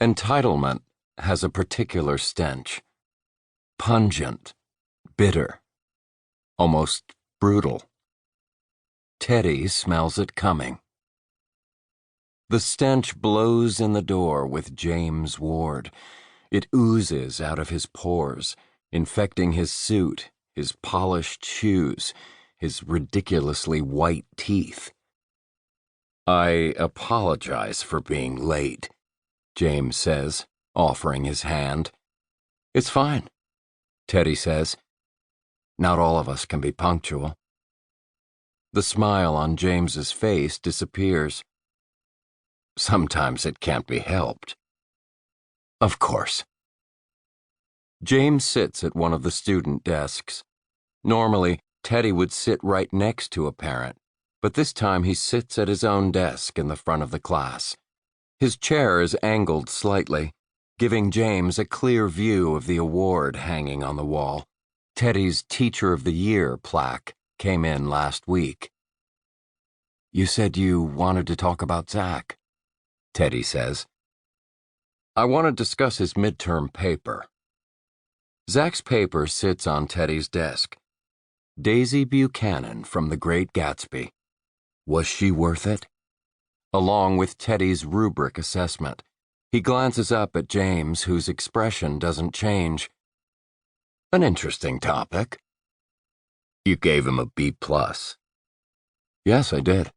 Entitlement has a particular stench. Pungent, bitter, almost brutal. Teddy smells it coming. The stench blows in the door with James Ward. It oozes out of his pores, infecting his suit, his polished shoes, his ridiculously white teeth. "I apologize for being late," James says, offering his hand. "It's fine," Teddy says. "Not all of us can be punctual." The smile on James's face disappears. "Sometimes it can't be helped." "Of course." James sits at one of the student desks. Normally, Teddy would sit right next to a parent, but this time he sits at his own desk in the front of the class. His chair is angled slightly, giving James a clear view of the award hanging on the wall. Teddy's Teacher of the Year plaque came in last week. "You said you wanted to talk about Zach," Teddy says. "I want to discuss his midterm paper." Zach's paper sits on Teddy's desk. Daisy Buchanan from The Great Gatsby. Was she worth it? Along with Teddy's rubric assessment. He glances up at James, whose expression doesn't change. "An interesting topic." "You gave him a B+. "Yes, I did."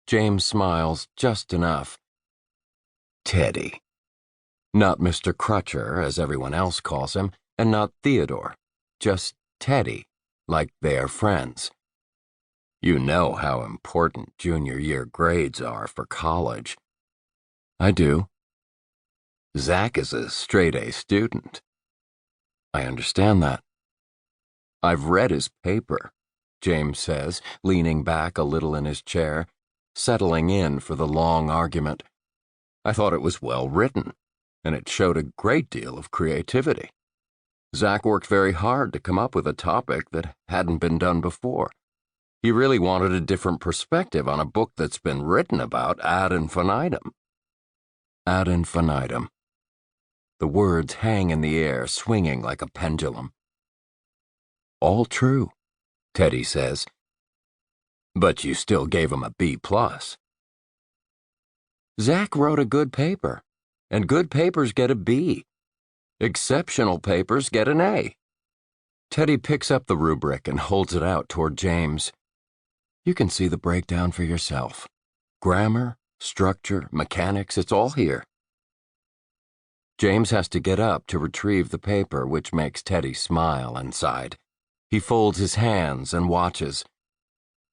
James smiles just enough. "Teddy." Not Mr. Crutcher, as everyone else calls him, and not Theodore. Just Teddy, like they are friends. "You know how important junior year grades are for college." "I do." "Zach is a straight-A student." "I understand that." "I've read his paper," James says, leaning back a little in his chair, settling in for the long argument. "I thought it was well written, and it showed a great deal of creativity. Zach worked very hard to come up with a topic that hadn't been done before. He really wanted a different perspective on a book that's been written about ad infinitum." Ad infinitum. The words hang in the air, swinging like a pendulum. "All true," Teddy says. "But you still gave him a B+. "Zach wrote a good paper, and good papers get a B. Exceptional papers get an A." Teddy picks up the rubric and holds it out toward James. "You can see the breakdown for yourself. Grammar, structure, mechanics, it's all here." James has to get up to retrieve the paper, which makes Teddy smile inside. He folds his hands and watches.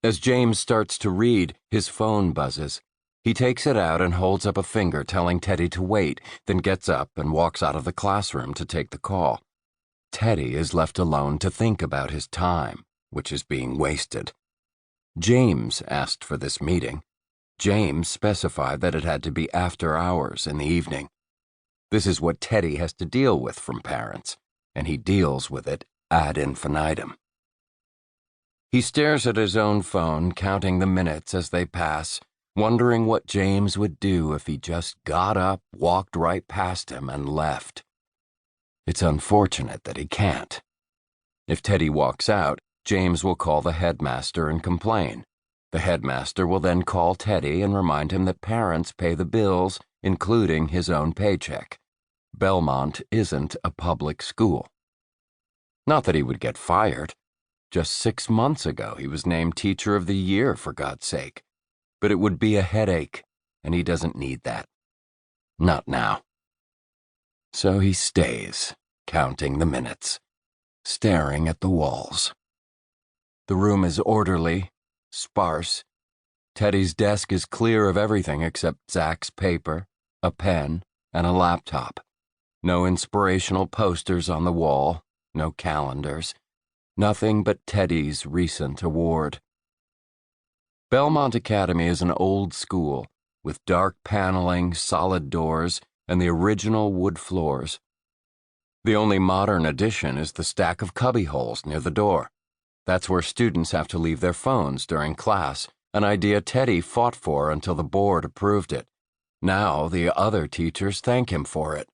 As James starts to read, his phone buzzes. He takes it out and holds up a finger telling Teddy to wait, then gets up and walks out of the classroom to take the call. Teddy is left alone to think about his time, which is being wasted. James asked for this meeting. James specified that it had to be after hours in the evening. This is what Teddy has to deal with from parents, and he deals with it ad infinitum. He stares at his own phone, counting the minutes as they pass, wondering what James would do if he just got up, walked right past him, and left. It's unfortunate that he can't. If Teddy walks out, James will call the headmaster and complain. The headmaster will then call Teddy and remind him that parents pay the bills, including his own paycheck. Belmont isn't a public school. Not that he would get fired. Just 6 months ago, he was named Teacher of the Year, for God's sake. But it would be a headache, and he doesn't need that. Not now. So he stays, counting the minutes, staring at the walls. The room is orderly, sparse. Teddy's desk is clear of everything except Zach's paper, a pen, and a laptop. No inspirational posters on the wall, no calendars. Nothing but Teddy's recent award. Belmont Academy is an old school, with dark paneling, solid doors, and the original wood floors. The only modern addition is the stack of cubbyholes near the door. That's where students have to leave their phones during class, an idea Teddy fought for until the board approved it. Now the other teachers thank him for it.